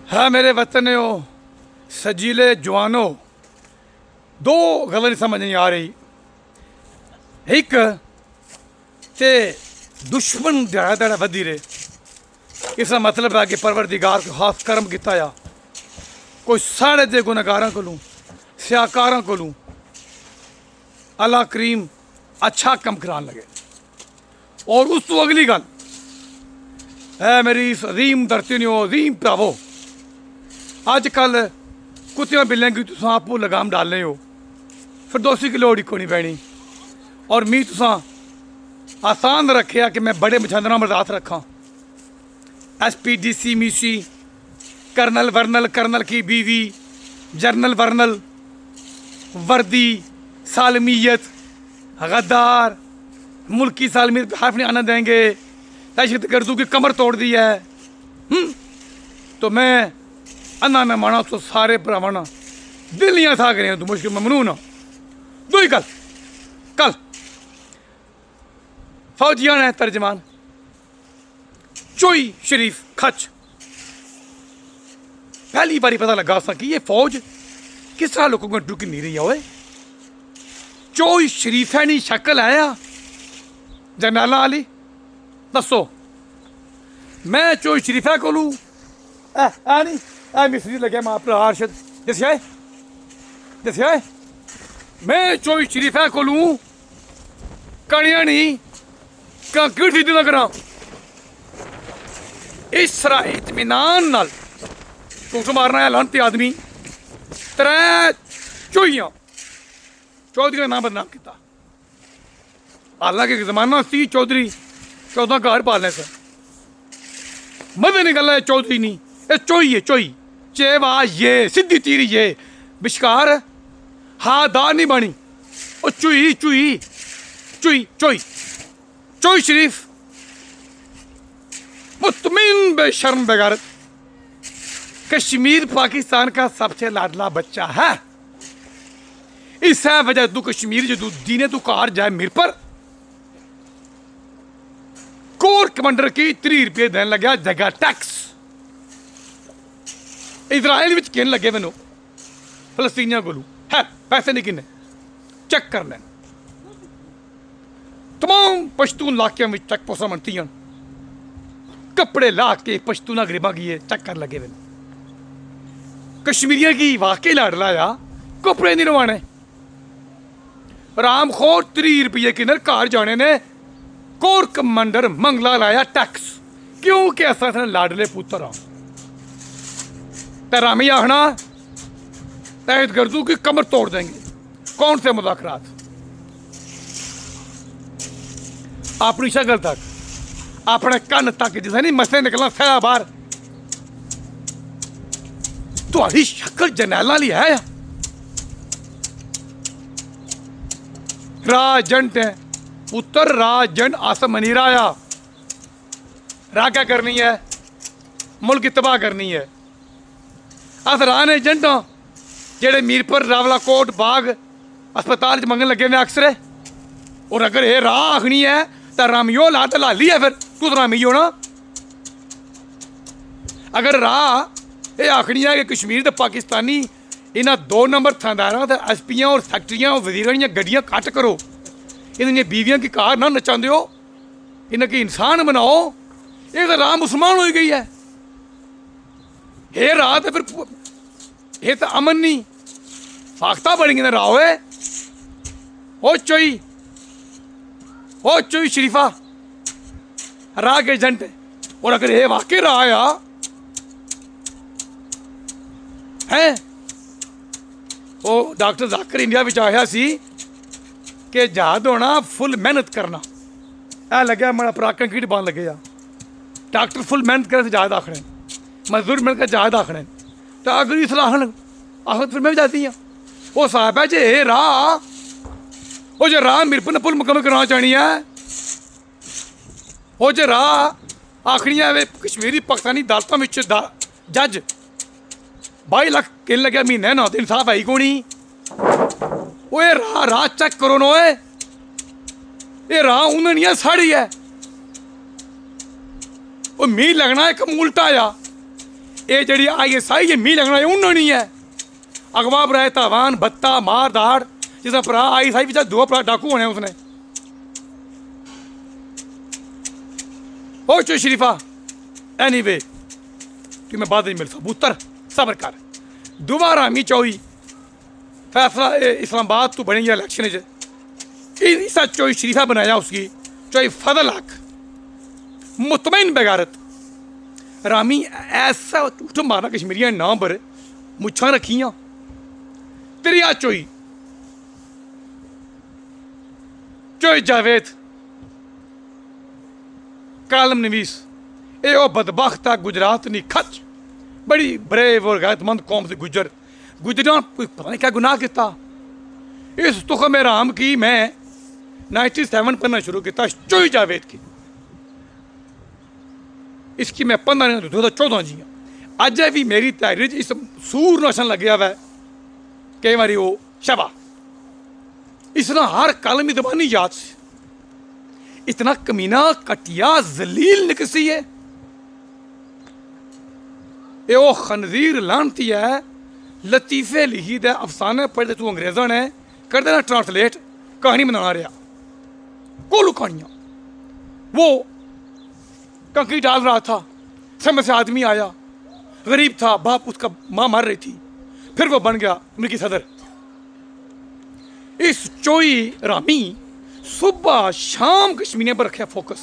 है मेरे वतनियों, सजीले जवानों, दो गल्लां नहीं समझ नहीं आ रही। एक ते दुश्मन ध्याड़ा ध्याड़ा वधी रहे, इसका मतलब है कि परवरदिगार को खास कर्म किया आ कोई साढ़े दे गुनहगारां कोलों स्याकारां कोलों अल्लाह करीम अच्छा कम करान लगे। और उस तो अगली गल है मेरी इस अजीम धरती ने अजीम भरावो, अजकल कुत्तियां बिल्लियां की तुम आपू लगाम डालने हो, फिरदौसी की लोड़ ही कोनी पैनी। और मी तुसा आसान रखे कि मैं बड़े मछंदरा मरदात रखा। SPDC मीसी, कर्नल वर्नल, कर्नल की बीवी, जर्नल वर्नल, वर्दी, सालमियत, गद्दार, मुल्की सालमियत पे हर्फ नहीं आना देंगे, दहशत गर्दों की कमर तोड़ दी है। तो मैं अन्ना न माना तो सारे भरावाना दिल नहीं था करें तो मुश्किल ममनून हो। दो ही कल फौजियां ने तर्जमान चोई शरीफ खच पहली बारी पता लगा सा कि ये फौज किस तरह लोगों को रुक नहीं रही है। चोई शरीफ है नहीं शक्ल आया जरनैला आली दसो, मैं चोई शरीफा को लू नहीं मिस्री लगे मां भरा अरशद दसिया मैं चोई शरीफा को लू कणिया नहीं कंक्रीट सीधी ना करा। इस तरह इत्मीनान नाल झूठ मारना है लानती आदमी। त्रै चोइयां चौधरी का नाम बदनाम किया। हालांकि जमाना सी चौधरी 14 घर पालने से मजे निकल है चौधरी नहीं, ये चोई है चोई चेवा ये सीधी तीरी ये बिशकार हादार नहीं बनी। और चुई चुई चुई चोई चोई शरीफ मुतमिन बेशर्म बेगैरत कश्मीर पाकिस्तान का सबसे लाडला बच्चा है। इस है वजह तू कश्मीर जो दीने तू कार जाए मेरे पर कोर कमांडर की 30 रुपये देने लगे जगह टैक्स। इजराइल विच कहने लगे मैनू फलस्तीनियों को है पैसे नहीं किन्ने चेक कर लें। तमाम पश्तून इलाकों में चेक पोस्टां बनती कपड़े ला के पश्तूना गरीबा की चेक कर लगे मैनू। कश्मीरियों की वाकई लाड़ लाया कपड़े नहीं रवाने रामखोर 30 रुपये किन्नर कार जाने ने कोर कमांडर मंगला लाया टैक्स। क्योंकि ऐसा लाडले पुत्र आ रामी आखना तहत गर्दू की कमर तोड़ देंगे। कौन से मुज़ाकरात? अपनी शक्ल तक अपने कन तक जिसे नहीं मसले निकलना सह बार तुम्हारी शक्ल जरनैला ली है। राजंट है पुत्र राजंट आसमनी राया राह क्या करनी है मुल्क की तबाह करनी है। अस राह ने एजेंट हाँ जेड़े मीरपुर रावला कोट बाग अस्पताल च मंगन लगे ने अक्सर। और अगर ये राह आखनी है तो रामियो ला तो लाली है, फिर तू तो रामी हो ना। अगर राह ये आखनी है कि कश्मीर तो पाकिस्तानी इन्होंने 2 नंबर थानेदार तो SP और फैक्ट्रियां और वजीरां दी गड्डियां कट करो, इन्हें बीवियों की कार ना नचाते हो, इन्हें इंसान बनाओ, ये तो राह मुसलमान हो गई है। ये राह तो फिर ये तो अमन नहीं फाख्ता बड़ी राह होए। ओ चोई शरीफा राह के एजेंट। और अगर ये वाकई राह आया है वो डॉक्टर जाकर इंडिया में आया सी कि जहाज होना फुल मेहनत करना ऐ लगे मेरा परा कंक्रीट बन लगे जा डॉक्टर फुल मेहनत करे जहाज आखने मजदूर मिलकर जहाज आखने तो अगर इस आखन आखत फिर मैं भी जाती हाँ। वो साहब है जे राह वो जो राह मेरे पर पुल मुकम्मल करना चाहनी है, वो जो राह आखनी है वे कश्मीरी पाकिस्तानी अदालतों में जज 22 लाख कहने लगे महीने ना तो इंसाफ है ही कोनी। वो राह चेक करो ना, ये राह उन्हें नहीं है साड़ी है। वो मी लगना एक उल्टा आ ये जी ISI ये मी लगना उन्होंने नहीं है अगवा बराए तावान बत्ता मार दाड़ जिसका भरा ISI भी दो भरा डाकू होने उसने ओ चो शरीफा एनीवे कि मैं बाद में मिल सकूँ पुत्र सबर कर दोबारा मी चौई फैसला इस्लामाबाद तो बनी इलेक्शन इसा चोई शरीफा बनाया उसकी चोई फजल हक मुतमईन बेगारत रामी ऐसा उठ मारना कश्मीरिया नाम पर मुछा रखियां तेरी आ चोई चोई जावेद कालम नवीस ए ओ बदबख्त गुजरात नी खच बड़ी ब्रेव और गैरतमंद कौम से गुजरान कोई पता नहीं क्या गुनाह किया इस तुखम राम की मैं 97 पढ़ना शुरू किया चोई जावेद की इसकी मैं 2014 जी हाँ अज भी मेरी तैयारी इस सूर नशन लग्या वै कई बारी वो शबा इसना हर कलम की दबानी याद से इतना कमीना कटिया जलील निकसी है ये वो खनजीर लानती है लतीफ़े लिखी दे अफसाने पढ़ते तू अंग्रेज़ों ने कर देना ट्रांसलेट कहानी बना रहा कोलू कहानियाँ वो कंकरी डाल रहा था समझ से आदमी आया गरीब था बाप उसका माँ मर रही थी फिर वो बन गया अमेरिकी सदर इस चोई रामी सुबह शाम कश्मीर पर रखा फोकस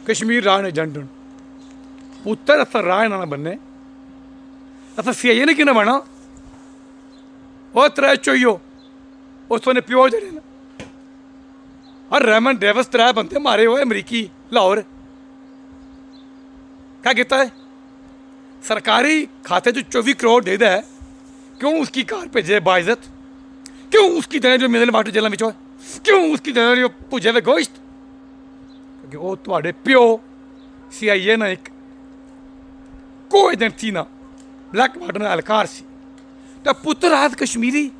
कश्मीर राह ने जंडन पुत्र अस राह ना बनने अस CIA ने क्यों ना बना और त्रै चोईयो उस ने प्यो जड़े न और रेमन डेविस त्रै बंदे मारे हुए अमरीकी लाहौर क्या कहता है सरकारी खाते जो 24 करोड़ दे दे क्यों उसकी कार भेजे बाइज्जत क्यों उसकी देने जो मिलने वाटर जेलों में क्यों उसकी देने जो भुजे हुए गोश्त क्योंकि वो थोड़े प्यो CIA ना एक को एजेंट थी ना ब्लैक वाटर ना एहलकार सी तो पुत्र आज कश्मीरी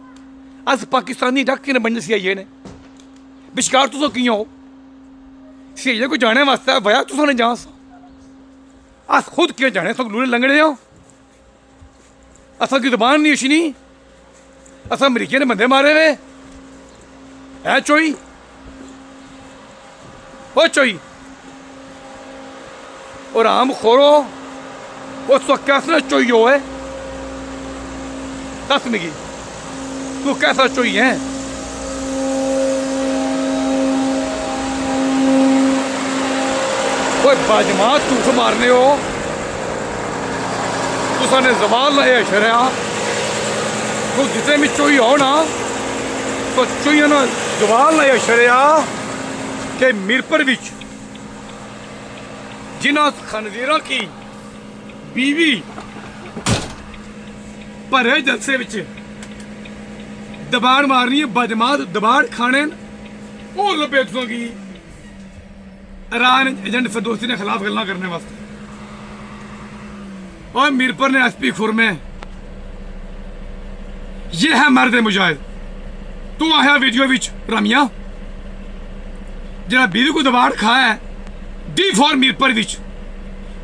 अस पाकिस्तानी डाके ने बनने CIA ने विशकार तुसों कियां हो CIA को जाने वास्ते वया तुसों ने जान सा अस खुद क्यों जाने सब लूले लंगड़े हो असा की जबान नहीं अच्छी नहीं असा अमरीकी ने बंदे मारे वे है चोई ओ चोई और आम खोरो उस वक्त कैसा चोई हो है दस मिगी तू कैसा चोई है कोई बाजमात झूठ मारने हो तुसाने जवाल लाया शरिया तो जितने भी चोई हो ना तो चोई ना जवाल लाया शरिया के मीरपुर विच जिन्हों खनजीर की बीवी भरे जलसे विच दबाड़ मारनी है बजमात दबाड़ खाने और लबे तुसों की ईरान एजेंट फिरदौसी ने खिलाफ गल्ला करने वास्ते और मीरपुर ने SP खुरमे ये है मर्द मुजाहिद तू आया वीडियो विच रामिया जरा बीवी को दबाड़ खाया D4 मीरपुर विच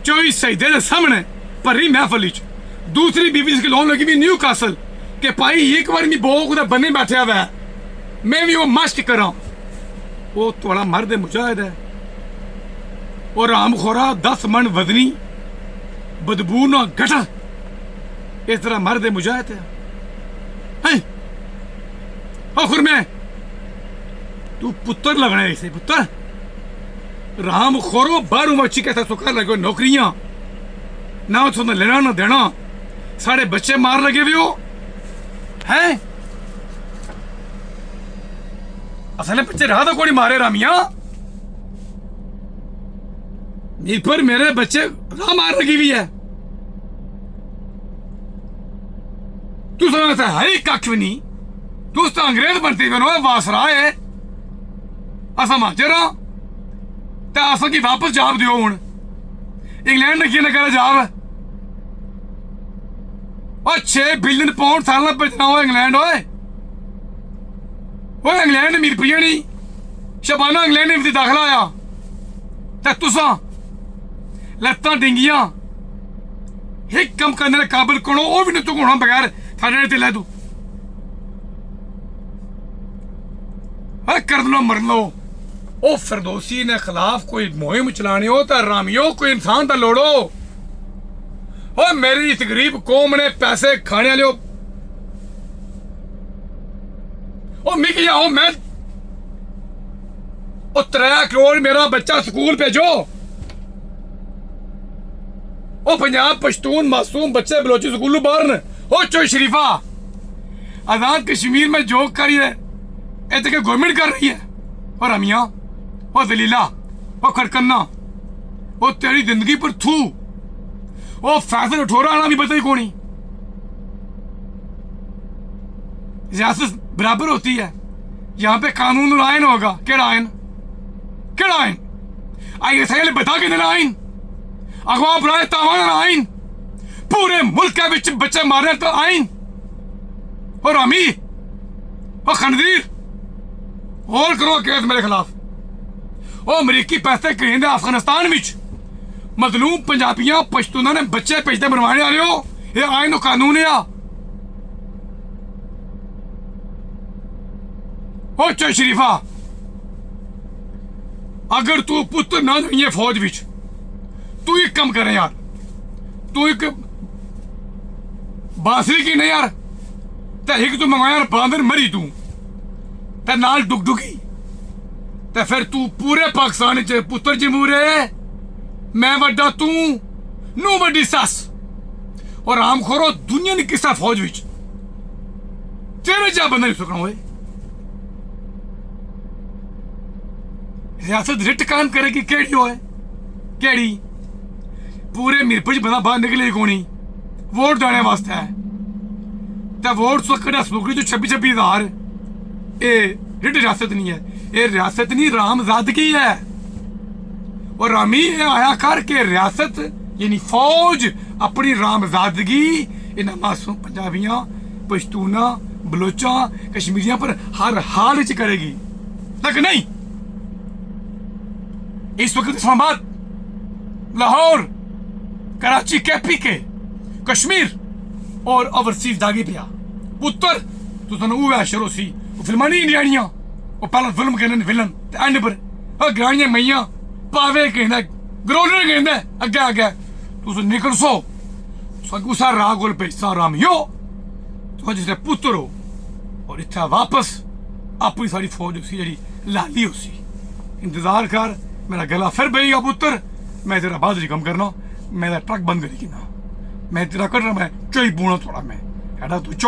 चोई सईदे दे सामने भरी महफल विच दूसरी बीवी जिसकी लोन लगी हुई न्यू कासल के भाई एक बार मैं बो कुछ बने बैठा हुआ है मैं भी वो मश्क करा वो थोड़ा मर्द मुजाहिद है और राम खोरा 10 मन वजनी बदबू ना गठा इस तरह मर्द मुजाहिद है खुरमे तू पुत्र लगना है इसे पुत्र राम खोरो बारू मच्छी कैसा सुखा लगे नौकरियां ना उसने लेना ना देना साढ़े बच्चे मार लगे हुए हो हैं असल बच्चे रहा तो कोई मारे रामिया पर मेरे बच्चे राह मार लगी हुई है तू समझता है कख भी नहीं तू तो अंग्रेज बनती बनो वासरा है असा माजर हाँ तो असा की वापस जाब दियो हूं इंग्लैंड ने की करा जाब और 6 बिलियन पाउंड साल भेजना हो इंग्लैंड होए वो इंग्लैंड मीर पी नहीं शबाना इंग्लैंड में दाखला आया तो तुसा लत्तां डिंगियां एक कम करने के काबिल कौन हो, वो भी नहीं तू होना बगैर थाने ते लै तू कर लो मर लो। ओ फिरदौसी ने खिलाफ कोई मुहिम चलानी हो तो रामियो कोई इंसान तो लोड़ो। ओ मेरी इस गरीब कौम ने पैसे खाने वाले हो। ओ मिगी आओ मैं 3 करोड़ मेरा बच्चा स्कूल भेजो। ओ पंजाब पश्तून मासूम बच्चे बलोची स्कूलों बाहर न। ओ चो शरीफा आजाद कश्मीर में जो करी है ये तो गवर्नमेंट कर रही है। और अमिया और दलीला और खड़कन्ना वो तेरी जिंदगी पर थू। वो फैसल उठोरा आना भी बताई कौन ही। रियासत बराबर होती है, यहाँ पे कानून और आयन होगा। केड़ा आयन, केड़ा आयन? आई सही बता के देना आयन, अगवा बुलाए तावान आयन, पूरे मुल्क के बिच बच्चे मारने तो आयन। और अमी और खंजीर और करो केस मेरे खिलाफ। ओ अमरीकी पैसे कहेंगे अफगानिस्तान विच मजलूम पंजाबियां पश्तूना ने बच्चे भेजते बनवाने वाले हो। ये आयन कानून है। ओ चो शरीफा अगर तू पुत्र ना नहीं है फौज विच, तू एक कम करे यार, तू एक बांसुरी की नहीं यार ते एक तू मंगाया बांदर मरी तू ते नाल डुगडुगी ते फिर तू पूरे पाकिस्तान च पुत्र जमूर है। मैं वड्डा तू नू वड्डी सस और आम खोरो दुनिया ने किसा फौज विच तेरे जा बंदा नहीं सकना होए। रियासत रिट काम करेगी केड़ी हो है केड़ी? पूरे मीरपुर बंदा बाहर निकले कोनी वोट देने वास्ते है ते वोट सकड़ा सुकड़ी जो 26,000 ये रिट रियासत नहीं है। ये रियासत नहीं रामजादगी है। और रामी ये आया कर के रियासत यानी फौज अपनी रामजादगी इन मासूम पंजाबियां पश्तूना बलोचा कश्मीरियां पर हर हाल च करेगी। लेकिन नहीं, इस वक्त इस्लामाबाद, लाहौर, कराची, KPK, कश्मीर और ओवरसीज दागी पिया पुत्र तू सन वो शरो सी फिल्मा नहीं इंडियानियां वो पहला फिल्म कहने विलन एंड पर ग्रानियां मैया पावे कहना ग्रोलर कहना अगे आगे तू निकल सो गुस्सा राह गोल पैसा राम यो तो जिसने पुत्र हो और इतना वापस अपनी सारी फौज उसी जी लाली उसी इंतजार कर। मेरा गला फिर बहेगा पुत्र, मैं तेरा बाजरी कम करना, मैं ट्रक बंद करेगी ना, मैं तेरा कर रहा मैं चोई बूना थोड़ा मैं तू चौधरी